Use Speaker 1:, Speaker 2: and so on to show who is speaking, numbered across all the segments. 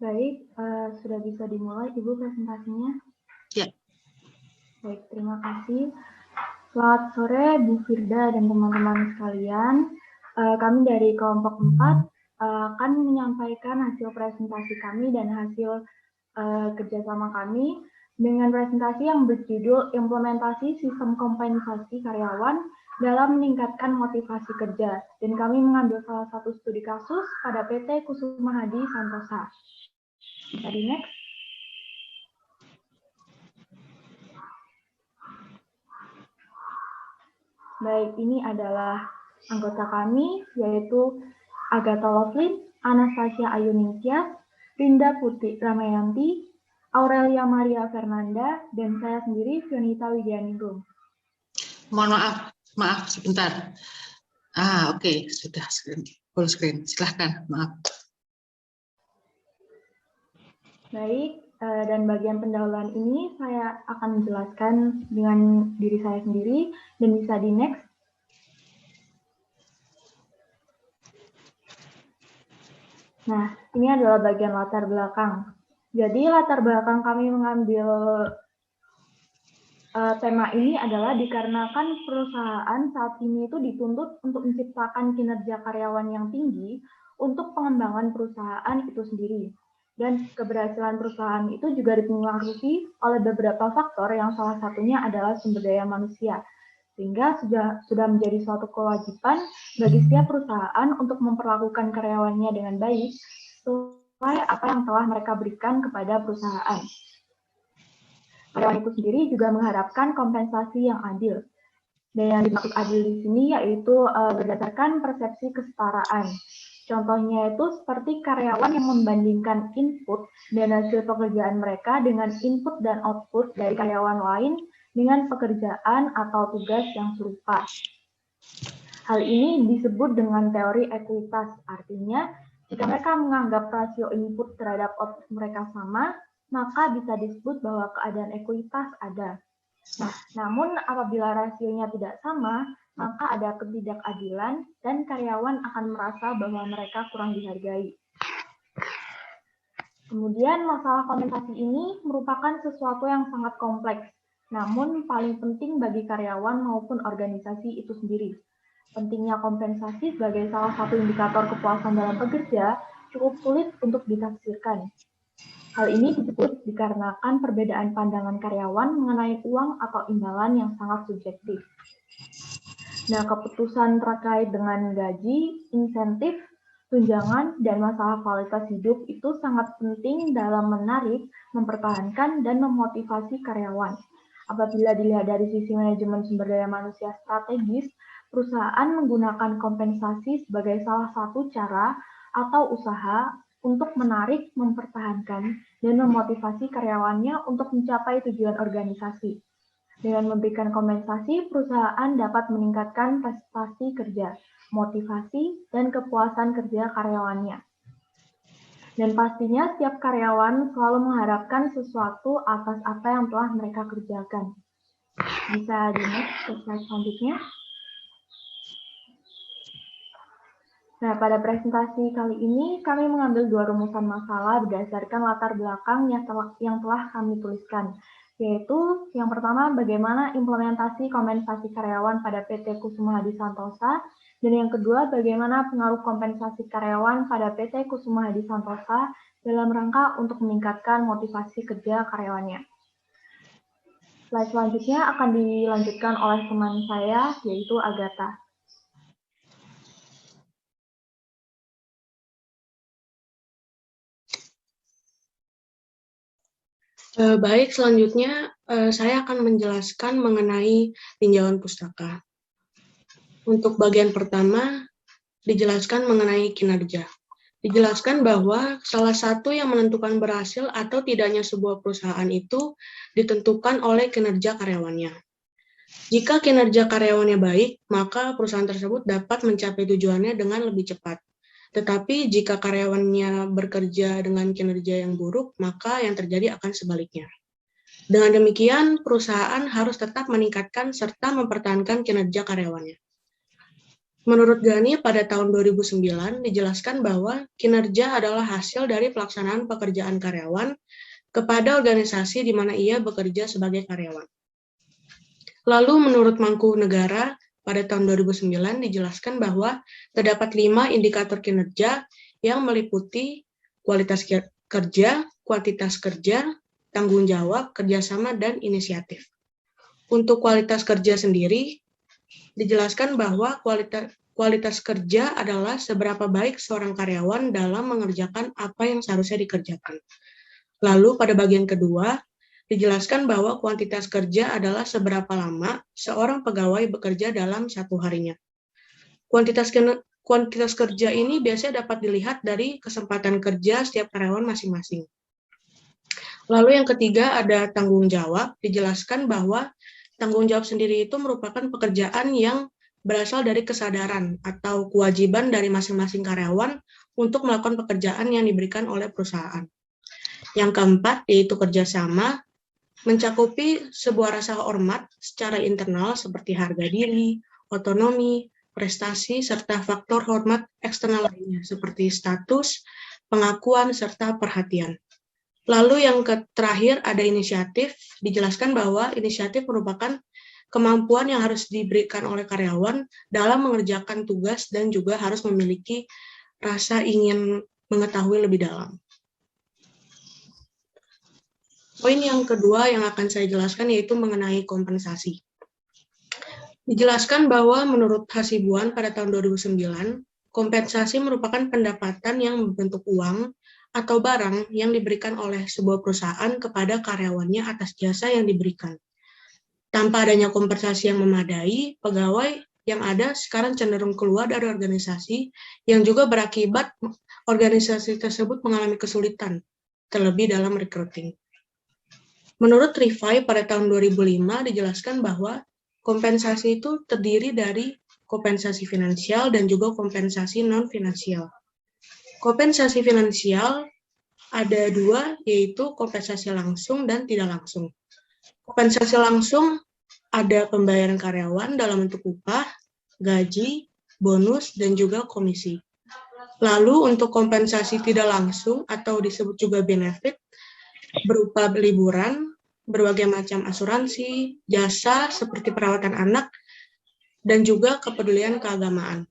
Speaker 1: Baik, sudah bisa dimulai Ibu presentasinya?
Speaker 2: Ya.
Speaker 1: Baik, terima kasih. Selamat sore Bu Firda dan teman-teman sekalian. Kami dari kelompok 4 akan menyampaikan hasil presentasi kami dan hasil kerjasama kami dengan presentasi yang berjudul Implementasi Sistem Kompensasi Karyawan dalam Meningkatkan Motivasi Kerja. Dan kami mengambil salah satu studi kasus pada PT Kusuma Hadi Santosa. Jadi next. Baik, ini adalah anggota kami, yaitu Agatha Lovelin, Anastasia Ayuningsih, Rinda Putri Ramayanti, Aurelia Maria Fernanda, dan saya sendiri, Fionita Widianingrum.
Speaker 2: Mohon maaf sebentar. Oke, sudah full screen. Silahkan, maaf.
Speaker 1: Baik, dan bagian pendahuluan ini saya akan menjelaskan dengan diri saya sendiri, dan bisa di next. Nah, ini adalah bagian latar belakang. Jadi latar belakang kami mengambil tema ini adalah dikarenakan perusahaan saat ini itu dituntut untuk menciptakan kinerja karyawan yang tinggi untuk pengembangan perusahaan itu sendiri. Dan keberhasilan perusahaan itu juga dipengaruhi oleh beberapa faktor yang salah satunya adalah sumber daya manusia. Sehingga sudah menjadi suatu kewajiban bagi setiap perusahaan untuk memperlakukan karyawannya dengan baik sesuai apa yang telah mereka berikan kepada perusahaan. Karyawan itu sendiri juga mengharapkan kompensasi yang adil. Dan yang dimaksud adil di sini yaitu berdasarkan persepsi kesetaraan. Contohnya itu seperti karyawan yang membandingkan input dan hasil pekerjaan mereka dengan input dan output dari karyawan lain dengan pekerjaan atau tugas yang serupa. Hal ini disebut dengan teori ekuitas, artinya jika mereka menganggap rasio input terhadap output mereka sama, maka bisa disebut bahwa keadaan ekuitas ada. Nah, namun apabila rasionya tidak sama, maka ada ketidakadilan dan karyawan akan merasa bahwa mereka kurang dihargai. Kemudian masalah kompensasi ini merupakan sesuatu yang sangat kompleks, namun paling penting bagi karyawan maupun organisasi itu sendiri. Pentingnya kompensasi sebagai salah satu indikator kepuasan dalam bekerja cukup sulit untuk ditafsirkan. Hal ini disebut dikarenakan perbedaan pandangan karyawan mengenai uang atau imbalan yang sangat subjektif. Nah, keputusan terkait dengan gaji, insentif, tunjangan, dan masalah kualitas hidup itu sangat penting dalam menarik, mempertahankan, dan memotivasi karyawan. Apabila dilihat dari sisi manajemen sumber daya manusia strategis, perusahaan menggunakan kompensasi sebagai salah satu cara atau usaha untuk menarik, mempertahankan, dan memotivasi karyawannya untuk mencapai tujuan organisasi. Dengan memberikan kompensasi, perusahaan dapat meningkatkan prestasi kerja, motivasi, dan kepuasan kerja karyawannya. Dan pastinya setiap karyawan selalu mengharapkan sesuatu atas apa yang telah mereka kerjakan. Bisa di next ke slide selanjutnya. Nah, pada presentasi kali ini, kami mengambil dua rumusan masalah berdasarkan latar belakang yang telah kami tuliskan, yaitu yang pertama, bagaimana implementasi kompensasi karyawan pada PT Kusuma Hadi Santosa, dan yang kedua, bagaimana pengaruh kompensasi karyawan pada PT Kusuma Hadi Santosa dalam rangka untuk meningkatkan motivasi kerja karyawannya. Slide selanjutnya akan dilanjutkan oleh teman saya, yaitu Agatha.
Speaker 3: Baik, selanjutnya saya akan menjelaskan mengenai tinjauan pustaka. Untuk bagian pertama, dijelaskan mengenai kinerja. Dijelaskan bahwa salah satu yang menentukan berhasil atau tidaknya sebuah perusahaan itu ditentukan oleh kinerja karyawannya. Jika kinerja karyawannya baik, maka perusahaan tersebut dapat mencapai tujuannya dengan lebih cepat. Tetapi jika karyawannya bekerja dengan kinerja yang buruk, maka yang terjadi akan sebaliknya. Dengan demikian, perusahaan harus tetap meningkatkan serta mempertahankan kinerja karyawannya. Menurut Gani, pada tahun 2009 dijelaskan bahwa kinerja adalah hasil dari pelaksanaan pekerjaan karyawan kepada organisasi di mana ia bekerja sebagai karyawan. Lalu menurut Mangkunegara, pada tahun 2009 dijelaskan bahwa terdapat 5 indikator kinerja yang meliputi kualitas kerja, kuantitas kerja, tanggung jawab, kerjasama, dan inisiatif. Untuk kualitas kerja sendiri, dijelaskan bahwa kualitas kerja adalah seberapa baik seorang karyawan dalam mengerjakan apa yang seharusnya dikerjakan. Lalu pada bagian kedua, dijelaskan bahwa kuantitas kerja adalah seberapa lama seorang pegawai bekerja dalam satu harinya. Kuantitas kerja ini biasanya dapat dilihat dari kesempatan kerja setiap karyawan masing-masing. Lalu yang ketiga ada tanggung jawab, dijelaskan bahwa tanggung jawab sendiri itu merupakan pekerjaan yang berasal dari kesadaran atau kewajiban dari masing-masing karyawan untuk melakukan pekerjaan yang diberikan oleh perusahaan. Yang keempat yaitu kerjasama, mencakupi sebuah rasa hormat secara internal seperti harga diri, otonomi, prestasi, serta faktor hormat eksternal lainnya seperti status, pengakuan, serta perhatian. Lalu yang terakhir ada inisiatif, dijelaskan bahwa inisiatif merupakan kemampuan yang harus diberikan oleh karyawan dalam mengerjakan tugas dan juga harus memiliki rasa ingin mengetahui lebih dalam. Poin yang kedua yang akan saya jelaskan yaitu mengenai kompensasi. Dijelaskan bahwa menurut Hasibuan pada tahun 2009, kompensasi merupakan pendapatan yang berbentuk uang atau barang yang diberikan oleh sebuah perusahaan kepada karyawannya atas jasa yang diberikan. Tanpa adanya kompensasi yang memadai, pegawai yang ada sekarang cenderung keluar dari organisasi yang juga berakibat organisasi tersebut mengalami kesulitan, terlebih dalam recruiting. Menurut Rifai pada tahun 2005 dijelaskan bahwa kompensasi itu terdiri dari kompensasi finansial dan juga kompensasi non-finansial. Kompensasi finansial ada dua, yaitu kompensasi langsung dan tidak langsung. Kompensasi langsung ada pembayaran karyawan dalam bentuk upah, gaji, bonus, dan juga komisi. Lalu untuk kompensasi tidak langsung atau disebut juga benefit, berupa liburan, berbagai macam asuransi, jasa seperti perawatan anak, dan juga kepedulian keagamaan.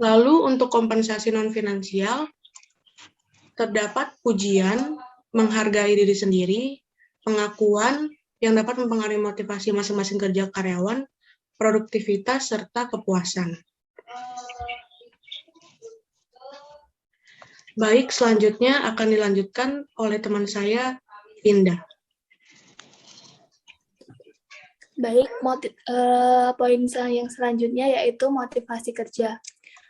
Speaker 3: Lalu untuk kompensasi non-finansial, terdapat pujian, menghargai diri sendiri, pengakuan yang dapat mempengaruhi motivasi masing-masing kerja karyawan, produktivitas, serta kepuasan. Baik, selanjutnya akan dilanjutkan oleh teman saya, Indah.
Speaker 4: Baik, poin yang selanjutnya yaitu motivasi kerja.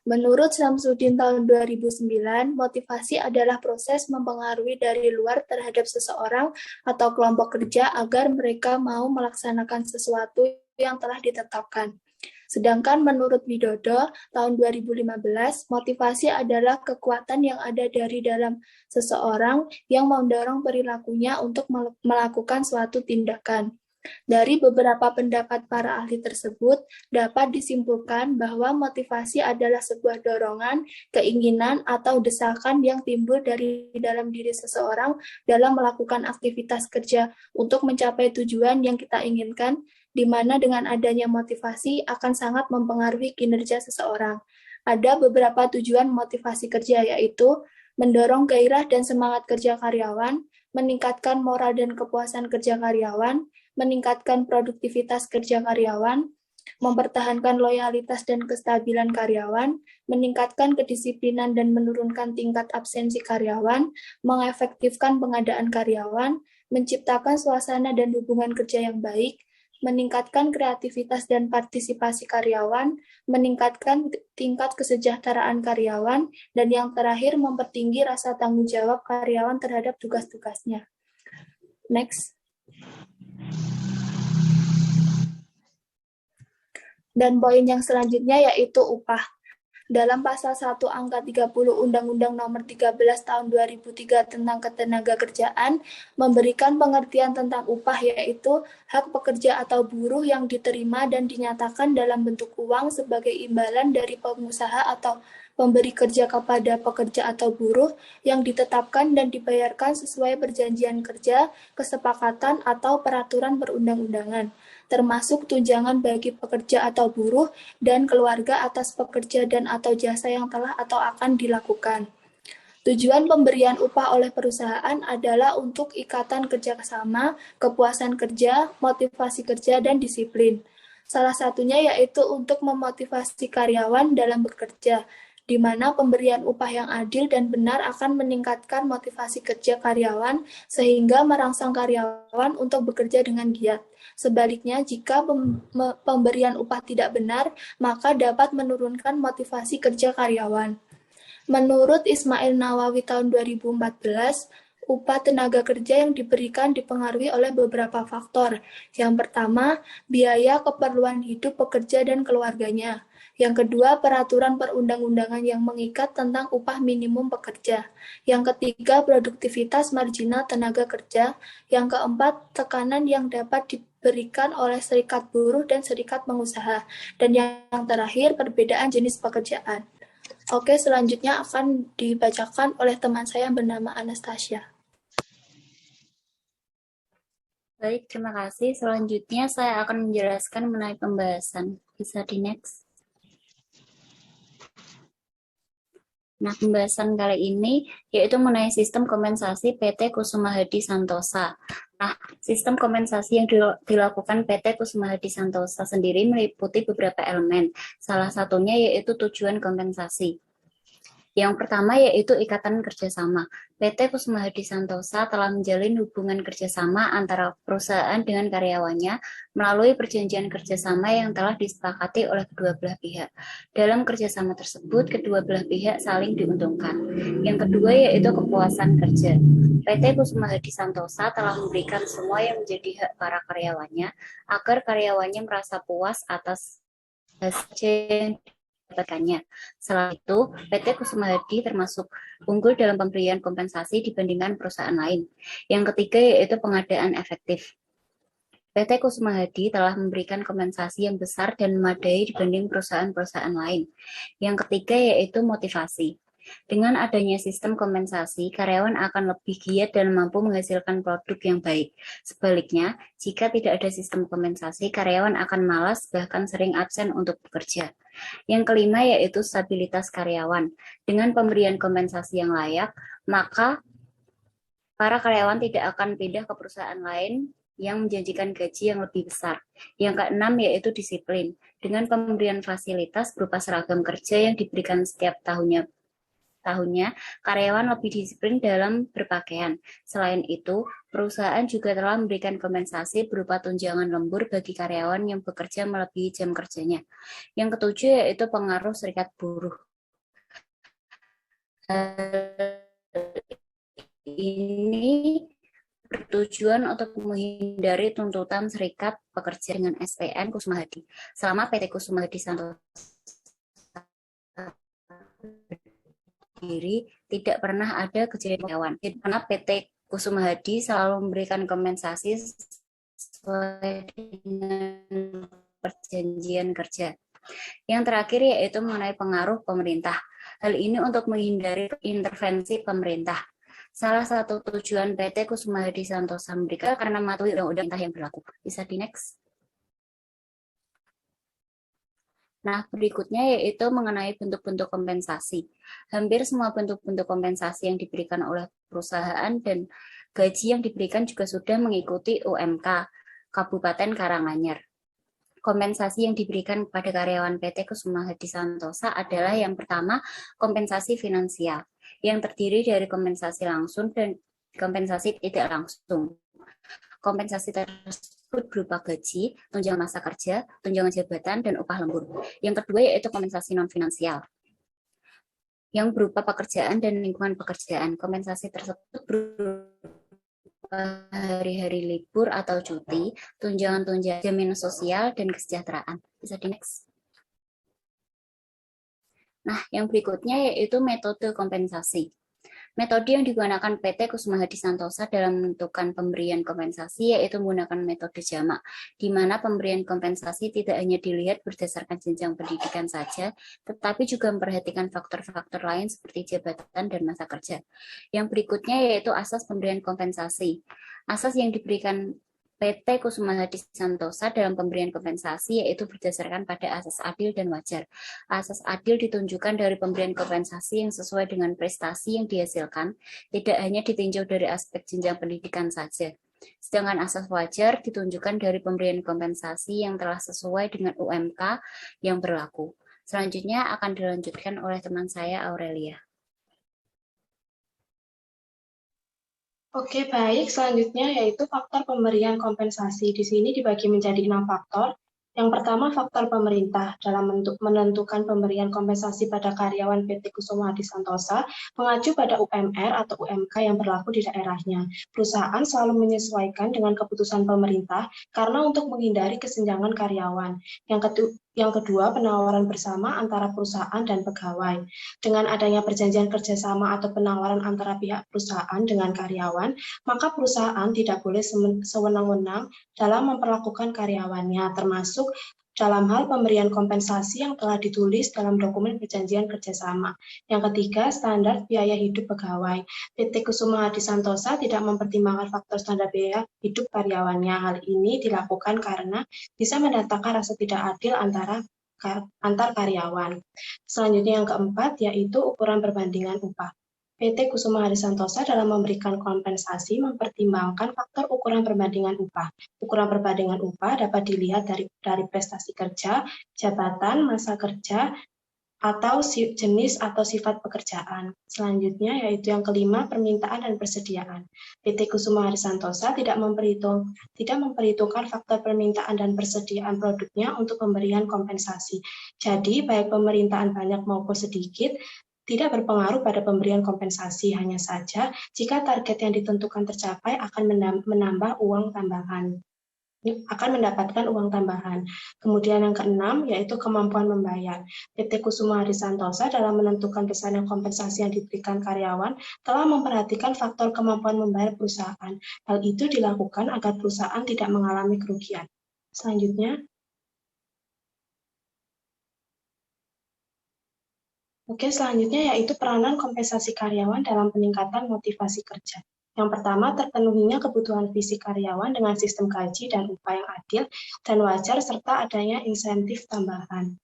Speaker 4: Menurut Samsudin tahun 2009, motivasi adalah proses mempengaruhi dari luar terhadap seseorang atau kelompok kerja agar mereka mau melaksanakan sesuatu yang telah ditetapkan. Sedangkan menurut Widodo tahun 2015, motivasi adalah kekuatan yang ada dari dalam seseorang yang mendorong perilakunya untuk melakukan suatu tindakan. Dari beberapa pendapat para ahli tersebut, dapat disimpulkan bahwa motivasi adalah sebuah dorongan, keinginan, atau desakan yang timbul dari dalam diri seseorang dalam melakukan aktivitas kerja untuk mencapai tujuan yang kita inginkan, di mana dengan adanya motivasi akan sangat mempengaruhi kinerja seseorang. Ada beberapa tujuan motivasi kerja, yaitu mendorong gairah dan semangat kerja karyawan, meningkatkan moral dan kepuasan kerja karyawan, meningkatkan produktivitas kerja karyawan, mempertahankan loyalitas dan kestabilan karyawan, meningkatkan kedisiplinan dan menurunkan tingkat absensi karyawan, mengefektifkan pengadaan karyawan, menciptakan suasana dan hubungan kerja yang baik, meningkatkan kreativitas dan partisipasi karyawan, meningkatkan tingkat kesejahteraan karyawan, dan yang terakhir mempertinggi rasa tanggung jawab karyawan terhadap tugas-tugasnya. Next. Dan poin yang selanjutnya yaitu upah. Dalam pasal 1 angka 30 Undang-Undang Nomor 13 Tahun 2003 tentang Ketenagakerjaan memberikan pengertian tentang upah, yaitu hak pekerja atau buruh yang diterima dan dinyatakan dalam bentuk uang sebagai imbalan dari pengusaha atau pemberi kerja kepada pekerja atau buruh yang ditetapkan dan dibayarkan sesuai perjanjian kerja, kesepakatan, atau peraturan perundang-undangan, termasuk tunjangan bagi pekerja atau buruh dan keluarga atas pekerja dan atau jasa yang telah atau akan dilakukan. Tujuan pemberian upah oleh perusahaan adalah untuk ikatan kerjasama, kepuasan kerja, motivasi kerja, dan disiplin. Salah satunya yaitu untuk memotivasi karyawan dalam bekerja, di mana pemberian upah yang adil dan benar akan meningkatkan motivasi kerja karyawan sehingga merangsang karyawan untuk bekerja dengan giat. Sebaliknya, jika pemberian upah tidak benar, maka dapat menurunkan motivasi kerja karyawan. Menurut Ismail Nawawi tahun 2014, upah tenaga kerja yang diberikan dipengaruhi oleh beberapa faktor. Yang pertama, biaya keperluan hidup pekerja dan keluarganya. Yang kedua, peraturan perundang-undangan yang mengikat tentang upah minimum pekerja. Yang ketiga, produktivitas marginal tenaga kerja. Yang keempat, tekanan yang dapat diberikan oleh serikat buruh dan serikat pengusaha. Dan yang terakhir, perbedaan jenis pekerjaan. Oke, selanjutnya akan dibacakan oleh teman saya yang bernama Anastasia.
Speaker 5: Baik, terima kasih. Selanjutnya saya akan menjelaskan mengenai pembahasan. Bisa di next. Nah, pembahasan kali ini yaitu mengenai sistem kompensasi PT Kusuma Hadi Santosa. Nah, sistem kompensasi yang dilakukan PT Kusuma Hadi Santosa sendiri meliputi beberapa elemen. Salah satunya yaitu tujuan kompensasi. Yang pertama yaitu ikatan kerjasama. PT Kusuma Hadi Santosa telah menjalin hubungan kerjasama antara perusahaan dengan karyawannya melalui perjanjian kerjasama yang telah disepakati oleh kedua belah pihak. Dalam kerjasama tersebut, kedua belah pihak saling diuntungkan. Yang kedua yaitu kepuasan kerja. PT Kusuma Hadi Santosa telah memberikan semua yang menjadi hak para karyawannya agar karyawannya merasa puas atas hasil dapatkannya. Selain itu, PT Kusuma Hadi termasuk unggul dalam pemberian kompensasi dibandingkan perusahaan lain. Yang ketiga yaitu pengadaan efektif. PT Kusuma Hadi telah memberikan kompensasi yang besar dan memadai dibanding perusahaan-perusahaan lain. Yang ketiga yaitu motivasi. Dengan adanya sistem kompensasi, karyawan akan lebih giat dan mampu menghasilkan produk yang baik. Sebaliknya, jika tidak ada sistem kompensasi, karyawan akan malas bahkan sering absen untuk bekerja. Yang kelima yaitu stabilitas karyawan. Dengan pemberian kompensasi yang layak, maka para karyawan tidak akan pindah ke perusahaan lain yang menjanjikan gaji yang lebih besar. Yang keenam yaitu disiplin. Dengan pemberian fasilitas berupa seragam kerja yang diberikan setiap tahunnya, karyawan lebih disiplin dalam berpakaian. Selain itu, perusahaan juga telah memberikan kompensasi berupa tunjangan lembur bagi karyawan yang bekerja melebihi jam kerjanya. Yang ketujuh yaitu pengaruh serikat buruh. Ini bertujuan untuk menghindari tuntutan serikat pekerja dengan SPN Kusuma Hadi. Selama PT Kusuma Hadi Santosa diri tidak pernah ada kejadian karyawan. Karena PT Kusuma Hadi selalu memberikan kompensasi sesuai dengan perjanjian kerja. Yang terakhir yaitu mengenai pengaruh pemerintah. Hal ini untuk menghindari intervensi pemerintah. Salah satu tujuan PT Kusuma Hadi Santosa memberikan karena mematuhi undang-undang yang berlaku. Bisa di next. Nah, berikutnya yaitu mengenai bentuk-bentuk kompensasi. Hampir semua bentuk-bentuk kompensasi yang diberikan oleh perusahaan dan gaji yang diberikan juga sudah mengikuti UMK Kabupaten Karanganyar. Kompensasi yang diberikan kepada karyawan PT Kusuma Hadi Santosa adalah yang pertama, kompensasi finansial, yang terdiri dari kompensasi langsung dan kompensasi tidak langsung. Kompensasi tersebut berupa gaji, tunjangan masa kerja, tunjangan jabatan, dan upah lembur. Yang kedua yaitu kompensasi non-finansial, yang berupa pekerjaan dan lingkungan pekerjaan. Kompensasi tersebut berupa hari-hari libur atau cuti, tunjangan jaminan sosial, dan kesejahteraan. Bisa di next. Nah, yang berikutnya yaitu metode kompensasi. Metode yang digunakan PT Kusuma Hadi Santosa dalam menentukan pemberian kompensasi yaitu menggunakan metode jamak, di mana pemberian kompensasi tidak hanya dilihat berdasarkan jenjang pendidikan saja, tetapi juga memperhatikan faktor-faktor lain seperti jabatan dan masa kerja. Yang berikutnya yaitu asas pemberian kompensasi. Asas yang diberikan PT Kusuma Hadi Santosa dalam pemberian kompensasi yaitu berdasarkan pada asas adil dan wajar. Asas adil ditunjukkan dari pemberian kompensasi yang sesuai dengan prestasi yang dihasilkan, tidak hanya ditinjau dari aspek jenjang pendidikan saja. Sedangkan asas wajar ditunjukkan dari pemberian kompensasi yang telah sesuai dengan UMK yang berlaku. Selanjutnya akan dilanjutkan oleh teman saya Aurelia.
Speaker 3: Oke, baik. Selanjutnya yaitu faktor pemberian kompensasi. Di sini dibagi menjadi 6 faktor. Yang pertama, faktor pemerintah dalam menentukan pemberian kompensasi pada karyawan PT Kusuma Hadi Santosa mengacu pada UMR atau UMK yang berlaku di daerahnya. Perusahaan selalu menyesuaikan dengan keputusan pemerintah karena untuk menghindari kesenjangan karyawan. Yang kedua, penawaran bersama antara perusahaan dan pegawai. Dengan adanya perjanjian kerjasama atau penawaran antara pihak perusahaan dengan karyawan, maka perusahaan tidak boleh sewenang-wenang dalam memperlakukan karyawannya, termasuk dalam hal pemberian kompensasi yang telah ditulis dalam dokumen perjanjian kerjasama. Yang ketiga, standar biaya hidup pegawai. PT Kusuma Hadi Santosa tidak mempertimbangkan faktor standar biaya hidup karyawannya. Hal ini dilakukan karena bisa mendatangkan rasa tidak adil antar karyawan. Selanjutnya yang keempat, yaitu ukuran perbandingan upah. PT Kusuma Hadi Santosa dalam memberikan kompensasi mempertimbangkan faktor ukuran perbandingan upah. Ukuran perbandingan upah dapat dilihat dari prestasi kerja, jabatan, masa kerja, atau jenis atau sifat pekerjaan. Selanjutnya yaitu yang kelima, permintaan dan persediaan. PT Kusuma Hadi Santosa tidak memperhitungkan faktor permintaan dan persediaan produknya untuk pemberian kompensasi. Jadi baik permintaan banyak maupun sedikit tidak berpengaruh pada pemberian kompensasi, hanya saja jika target yang ditentukan tercapai akan mendapatkan uang tambahan. Kemudian yang keenam, yaitu kemampuan membayar. PT Kusuma Hadi Santosa dalam menentukan besaran kompensasi yang diberikan karyawan telah memperhatikan faktor kemampuan membayar perusahaan. Hal itu dilakukan agar perusahaan tidak mengalami kerugian. Selanjutnya, selanjutnya yaitu peranan kompensasi karyawan dalam peningkatan motivasi kerja. Yang pertama, terpenuhinya kebutuhan fisik karyawan dengan sistem gaji dan upah yang adil dan wajar serta adanya insentif tambahan.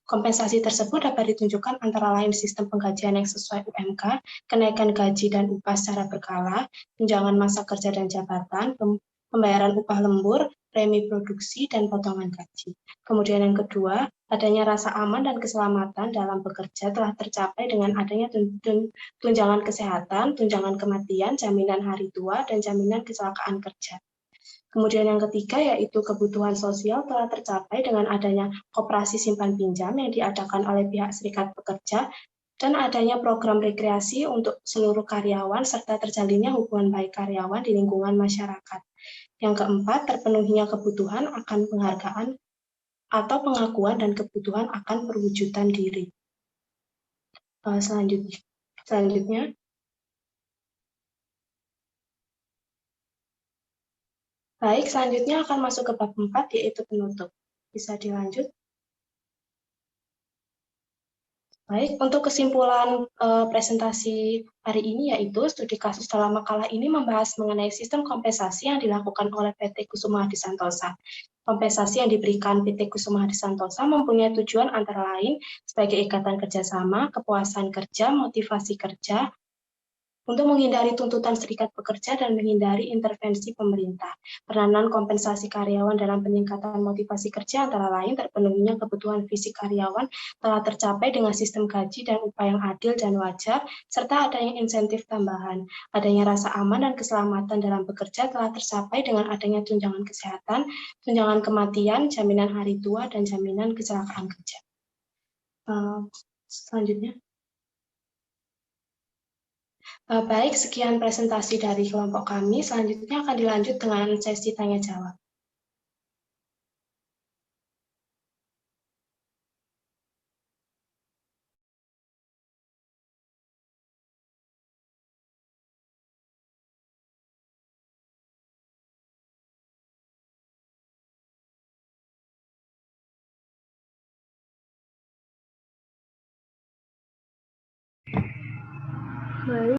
Speaker 3: Kompensasi tersebut dapat ditunjukkan antara lain sistem penggajian yang sesuai UMK, kenaikan gaji dan upah secara berkala, tunjangan masa kerja dan jabatan, pembayaran upah lembur, premi produksi, dan potongan gaji. Kemudian yang kedua, adanya rasa aman dan keselamatan dalam bekerja telah tercapai dengan adanya tunjangan kesehatan, tunjangan kematian, jaminan hari tua, dan jaminan kecelakaan kerja. Kemudian yang ketiga yaitu kebutuhan sosial telah tercapai dengan adanya koperasi simpan pinjam yang diadakan oleh pihak serikat pekerja dan adanya program rekreasi untuk seluruh karyawan serta terjalinnya hubungan baik karyawan di lingkungan masyarakat. Yang keempat, terpenuhinya kebutuhan akan penghargaan atau pengakuan dan kebutuhan akan perwujudan diri. Selanjutnya. Baik, selanjutnya akan masuk ke bab 4, yaitu penutup. Bisa dilanjut. Baik, untuk kesimpulan presentasi hari ini yaitu studi kasus dalam makalah ini membahas mengenai sistem kompensasi yang dilakukan oleh PT Kusuma Hadi Santosa. Kompensasi yang diberikan PT Kusuma Hadi Santosa mempunyai tujuan antara lain sebagai ikatan kerjasama, kepuasan kerja, motivasi kerja, untuk menghindari tuntutan serikat pekerja dan menghindari intervensi pemerintah. Peranan kompensasi karyawan dalam peningkatan motivasi kerja antara lain terpenuhinya kebutuhan fisik karyawan telah tercapai dengan sistem gaji dan upah yang adil dan wajar, serta adanya insentif tambahan. Adanya rasa aman dan keselamatan dalam bekerja telah tercapai dengan adanya tunjangan kesehatan, tunjangan kematian, jaminan hari tua, dan jaminan kecelakaan kerja. Selanjutnya. Baik, sekian presentasi dari kelompok kami. Selanjutnya akan dilanjut dengan sesi tanya-jawab.
Speaker 1: Baik.